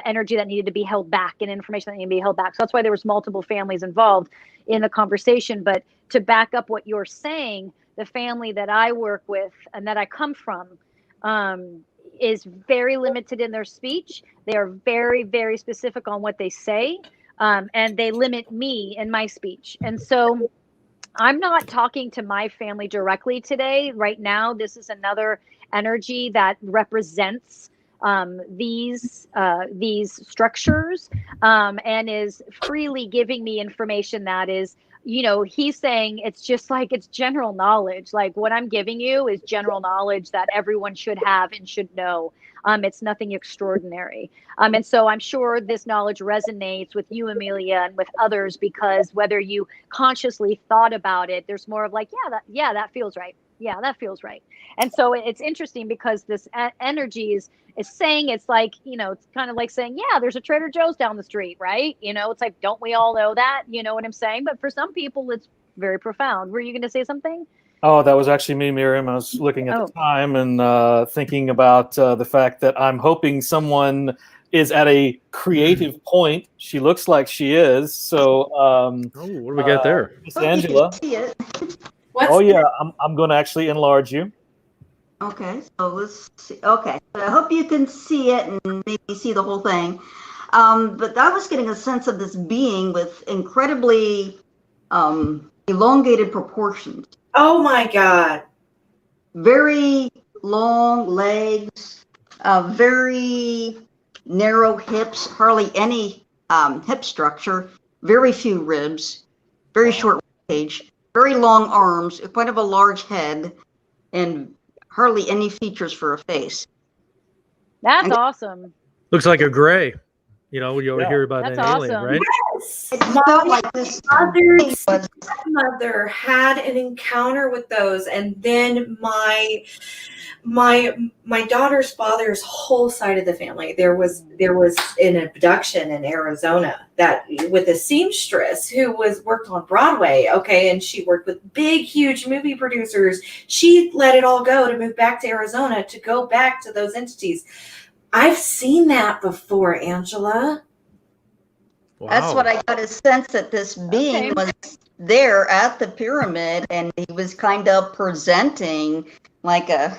energy that needed to be held back and information that needed to be held back. So that's why there was multiple families involved in the conversation. But to back up what you're saying, the family that I work with and that I come from is very limited in their speech. They are very, very specific on what they say, and they limit me in my speech. And so I'm not talking to my family directly today. Right now, this is another energy that represents these structures and is freely giving me information that is, he's saying it's just like, it's general knowledge. Like what I'm giving you is general knowledge that everyone should have and should know. It's nothing extraordinary. And so I'm sure this knowledge resonates with you, Emilia, and with others, because whether you consciously thought about it, there's more of like, that feels right. Yeah, that feels right. And so it's interesting because this energy is saying, it's like, it's kind of like saying, yeah, there's a Trader Joe's down the street, right? It's like, don't we all know that? You know what I'm saying? But for some people, it's very profound. Were you going to say something? Oh, that was actually me, Miriam. I was looking at the time and thinking about the fact that I'm hoping someone is at a creative point. She looks like she is. So, what do we got there? Miss Angela. Oh, yeah. I'm going to actually enlarge you. Okay, so let's see. Okay, I hope you can see it and maybe see the whole thing. But I was getting a sense of this being with incredibly elongated proportions. Oh my God. Very long legs, very narrow hips, hardly any hip structure, very few ribs, very short cage, very long arms, quite of a large head, and hardly any features for a face. That's awesome. Looks like a gray. You hear about That's an alien, awesome. right? Yes. It felt like this Mother had an encounter with those, and then my daughter's father's whole side of the family, there was an abduction in Arizona that with a seamstress who worked on Broadway, and she worked with big, huge movie producers. She let it all go to move back to Arizona to go back to those entities. I've seen that before, Angela. Wow. That's what I got a sense that this being was there at the pyramid, and he was kind of presenting like a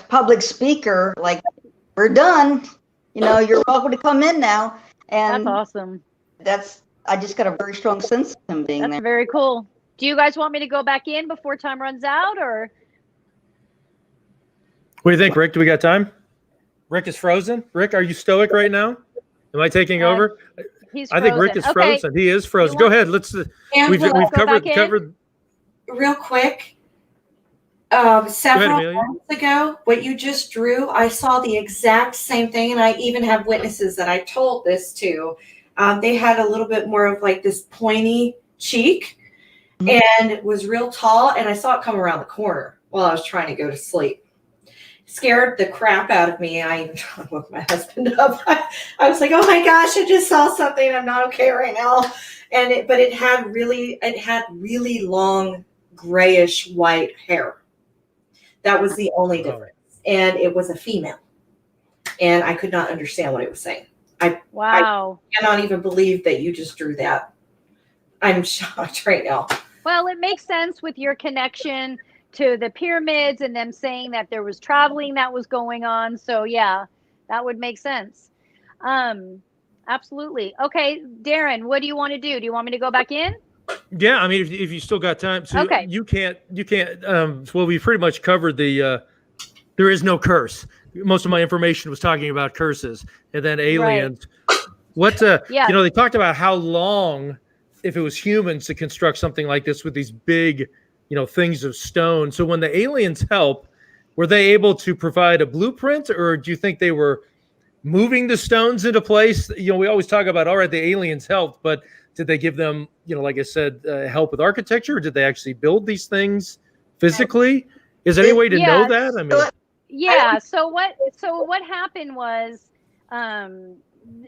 public speaker, like, we're done. You're welcome to come in now. And that's awesome. I just got a very strong sense of him being there. That's very cool. Do you guys want me to go back in before time runs out, or? What do you think, Rick? Do we got time? Rick is frozen. Rick, are you stoic right now? Am I taking over? He's frozen. I think Rick is frozen. He is frozen. Go ahead. Let's. We've covered. Real quick. Several months ago, what you just drew, I saw the exact same thing, and I even have witnesses that I told this to. They had a little bit more of like this pointy cheek, and it was real tall, and I saw it come around the corner while I was trying to go to sleep. Scared the crap out of me. I even woke my husband up. I was like, oh my gosh, I just saw something. I'm not okay right now. But it had really long grayish white hair. That was the only difference. And it was a female. and I could not understand what it was saying. Wow. I cannot even believe that you just drew that. I'm shocked right now. Well, it makes sense with your connection to the pyramids and them saying that there was traveling that was going on. So yeah, that would make sense. Absolutely. Okay, Darren, what do you want to do? Do you want me to go back in? Yeah, I mean, if you still got time, so Okay. you can't. Well, we pretty much covered the. There is no curse. Most of my information was talking about curses, and then aliens. What? Yeah. You know, they talked about how long, if it was humans to construct something like this with these big, things of stone. So when the aliens help, were they able to provide a blueprint, or do you think they were moving the stones into place? We always talk about, all right, the aliens helped, but did they give them, like I said, help with architecture? Or did they actually build these things physically? Is there any way to know that? I mean, yeah. So what happened was,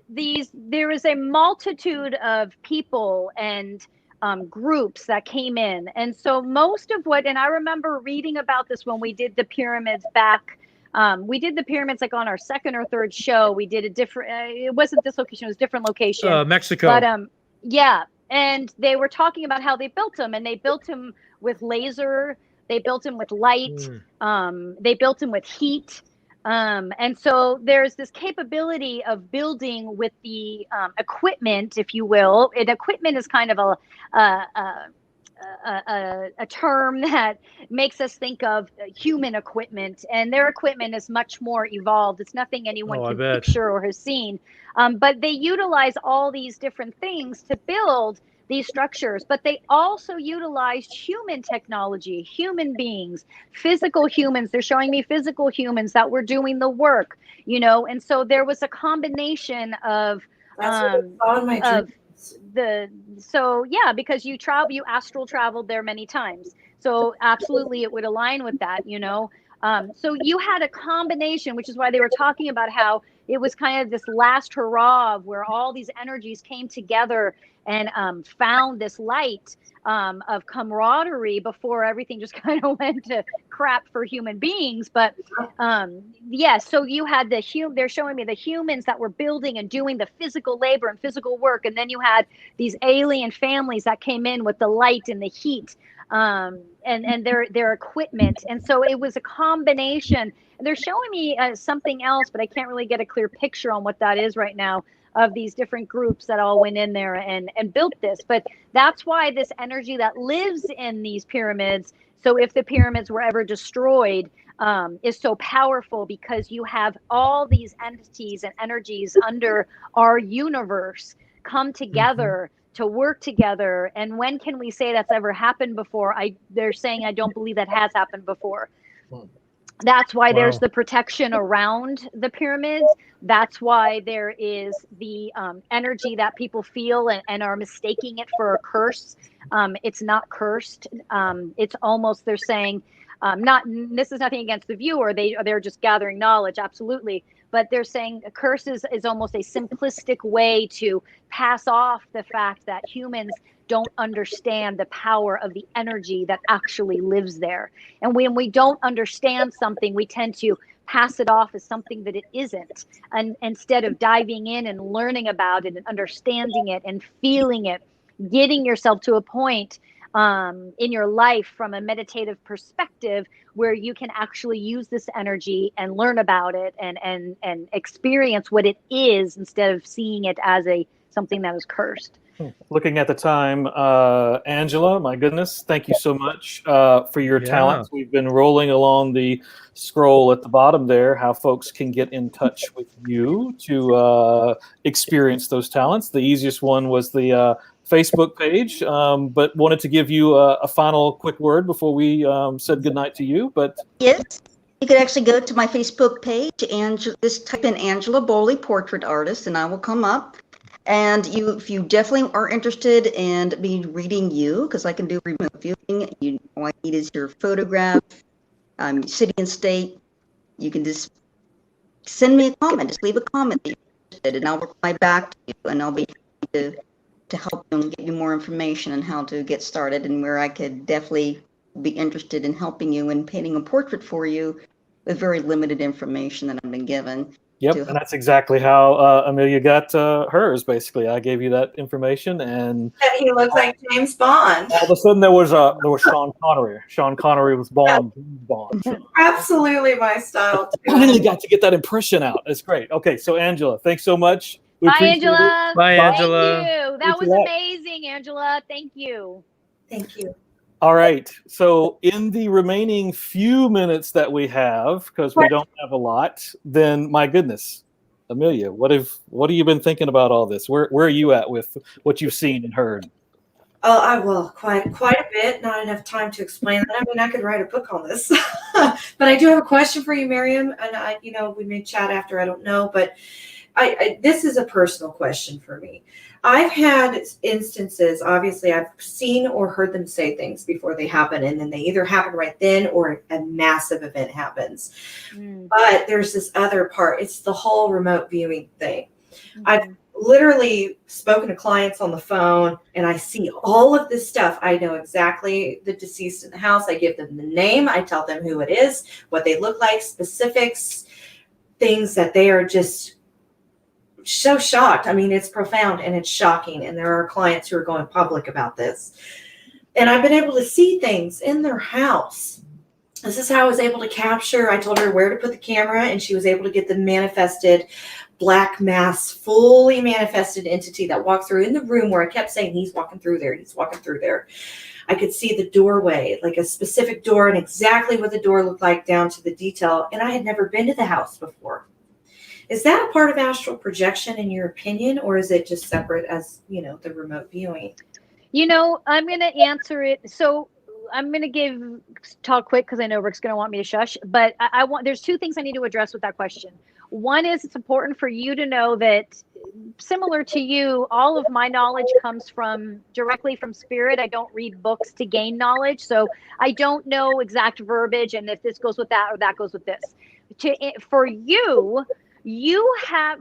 there was a multitude of people and groups that came in, and so most of what, and I remember reading about this when we did the pyramids back. We did the pyramids like on our second or third show. We did a different. It wasn't this location; it was a different location. Mexico. But yeah, and they were talking about how they built them, and they built them with laser. They built them with light. They built them with heat. And so there's this capability of building with the equipment, if you will. And equipment is kind of a term that makes us think of human equipment, and their equipment is much more evolved. It's nothing anyone can picture or has seen. But they utilize all these different things to build these structures, but they also utilized human technology, human beings, physical humans. They're showing me physical humans that were doing the work, and so there was a combination of because you astral traveled there many times. So absolutely it would align with that, So you had a combination, which is why they were talking about how it was kind of this last hurrah of where all these energies came together and found this light of camaraderie before everything just kind of went to crap for human beings. But so you had they're showing me the humans that were building and doing the physical labor and physical work, and then you had these alien families that came in with the light and the heat and their equipment. And so it was a combination. And they're showing me something else, but I can't really get a clear picture on what that is right now, of these different groups that all went in there and built this. But that's why this energy that lives in these pyramids, so if the pyramids were ever destroyed, is so powerful, because you have all these entities and energies under our universe come together to work together. And when can we say that's ever happened before? They're saying, I don't believe that has happened before. That's why there's the protection around the pyramids. That's why there is the energy that people feel and are mistaking it for a curse. It's not cursed. It's almost, they're saying, this is nothing against the viewer. They're just gathering knowledge. Absolutely. But they're saying a curse is almost a simplistic way to pass off the fact that humans don't understand the power of the energy that actually lives there. And when we don't understand something, we tend to pass it off as something that it isn't. And instead of diving in and learning about it and understanding it and feeling it, getting yourself to a point in your life from a meditative perspective where you can actually use this energy and learn about it and experience what it is, instead of seeing it as something that is cursed. Looking at the time, Angela, my goodness, thank you so much for your talents. We've been rolling along the scroll at the bottom there, how folks can get in touch with you to experience those talents. The easiest one was the Facebook page, but wanted to give you a final quick word before we said goodnight to you. But yes, you could actually go to my Facebook page and just type in Angela Boley, portrait artist, and I will come up. And if you definitely are interested in me reading you, because I can do remote viewing, all I need is your photograph, city and state. You can just send me a comment. Just leave a comment that you're interested, and I'll reply back to you, and I'll be happy to help you and give you more information on how to get started, and where I could definitely be interested in helping you in painting a portrait for you with very limited information that I've been given. Yep, and that's exactly how Emilia got hers. Basically, I gave you that information, and He looked like James Bond. all of a sudden there was Sean Connery. Sean Connery was Bond. Absolutely my style too. Finally got to get that impression out. That's great. Okay, so Angela, thanks so much. We Bye, appreciate Angela. it. Bye, Thank Angela. you. That was amazing, Angela. Thank you. Thank you. All right. So in the remaining few minutes that we have, because we don't have a lot, then my goodness, Emilia, what have you been thinking about all this? Where are you at with what you've seen and heard? Quite a bit. Not enough time to explain that. I mean, I could write a book on this, but I do have a question for you, Maryam. And we may chat after. I don't know, but this is a personal question for me. I've had instances, obviously, I've seen or heard them say things before they happen, and then they either happen right then or a massive event happens. But there's this other part. It's the whole remote viewing thing. I've literally spoken to clients on the phone, and I see all of this stuff. I know exactly the deceased in the house. I give them the name. I tell them who it is, what they look like, specifics, things that they are just so shocked. I mean, it's profound and it's shocking. And there are clients who are going public about this. And I've been able to see things in their house. This is how I was able to capture. I told her where to put the camera, and she was able to get the manifested black mass, fully manifested entity that walked through in the room where I kept saying, he's walking through there. He's walking through there. I could see the doorway, like a specific door, and exactly what the door looked like down to the detail. And I had never been to the house before. Is that a part of astral projection in your opinion, or is it just separate as, the remote viewing? I'm going to answer it. So I'm going to talk quick because I know Rick's going to want me to shush, but there's two things I need to address with that question. One is it's important for you to know that, similar to you, all of my knowledge comes directly from spirit. I don't read books to gain knowledge. So I don't know exact verbiage and if this goes with that or that goes with this. For you have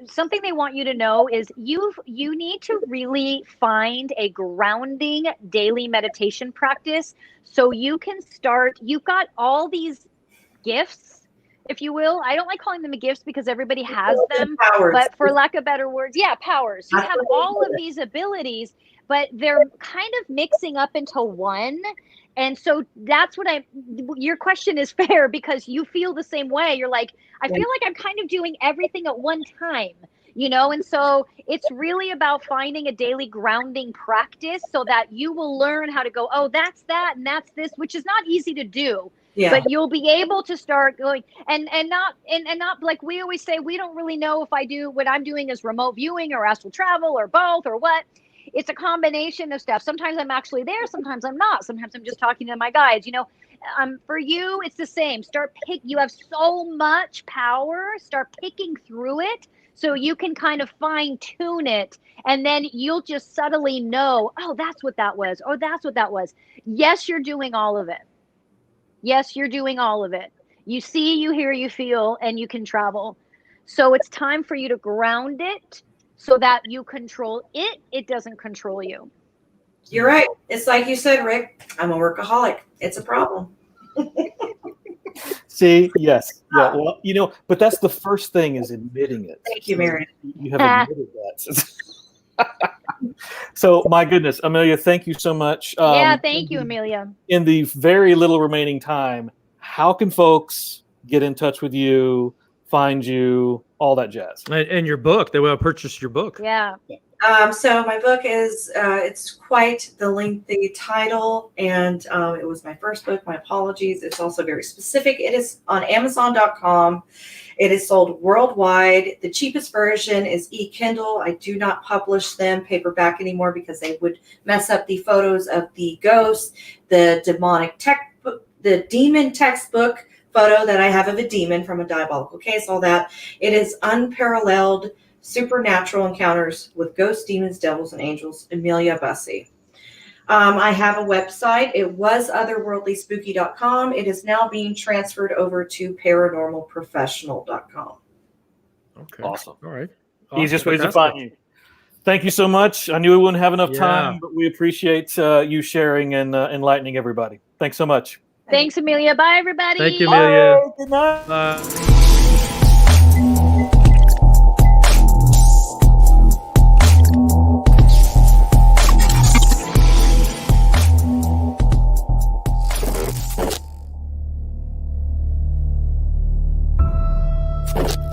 something they want you to know is you need to really find a grounding daily meditation practice so you can start. You've got all these gifts, if you will. I don't like calling them gifts because everybody has them, but for lack of better words, powers. You have all of these abilities, but they're kind of mixing up into one. And so that's your question is fair because you feel the same way. You're like, I feel like I'm kind of doing everything at one time, and so it's really about finding a daily grounding practice so that you will learn how to go, oh, that's that and that's this, which is not easy to do. Yeah. But you'll be able to start going and not like we always say, we don't really know if what I'm doing is remote viewing or astral travel or both or what. It's a combination of stuff. Sometimes I'm actually there. Sometimes I'm not. Sometimes I'm just talking to my guides. For you, it's the same. You have so much power. Start picking through it so you can kind of fine tune it. And then you'll just subtly know, oh, that's what that was. Oh, that's what that was. Yes, you're doing all of it. Yes, you're doing all of it. You see, you hear, you feel, and you can travel. So it's time for you to ground it so that you control it. It doesn't control you. You're right. It's like you said, Rick, I'm a workaholic. It's a problem. See, yes. Yeah, well, but that's the first thing is admitting it. Thank you, Mary. You have admitted that. So, my goodness, Emilia, thank you so much. Thank you, Emilia. In the very little remaining time, how can folks get in touch with you, find you, all that jazz? And your book, they will purchase your book. Yeah. So my book is, it's quite the lengthy title, and it was my first book. My apologies. It's also very specific. It is on Amazon.com. It is sold worldwide. The cheapest version is e-Kindle. I do not publish them paperback anymore because they would mess up the photos of the ghosts, the demon textbook photo that I have of a demon from a diabolical case, all that. It is unparalleled supernatural encounters with ghosts, demons, devils, and angels, Emilia Busse. I have a website. It was otherworldlyspooky.com. It is now being transferred over to paranormalprofessional.com. Okay. Awesome. All right. Easiest ways to find you. Thank you so much. I knew we wouldn't have enough time, but we appreciate you sharing and enlightening everybody. Thanks so much. Thanks, Emilia. Bye, everybody. Thank you, Emilia. Bye. Good night. Bye. Bye.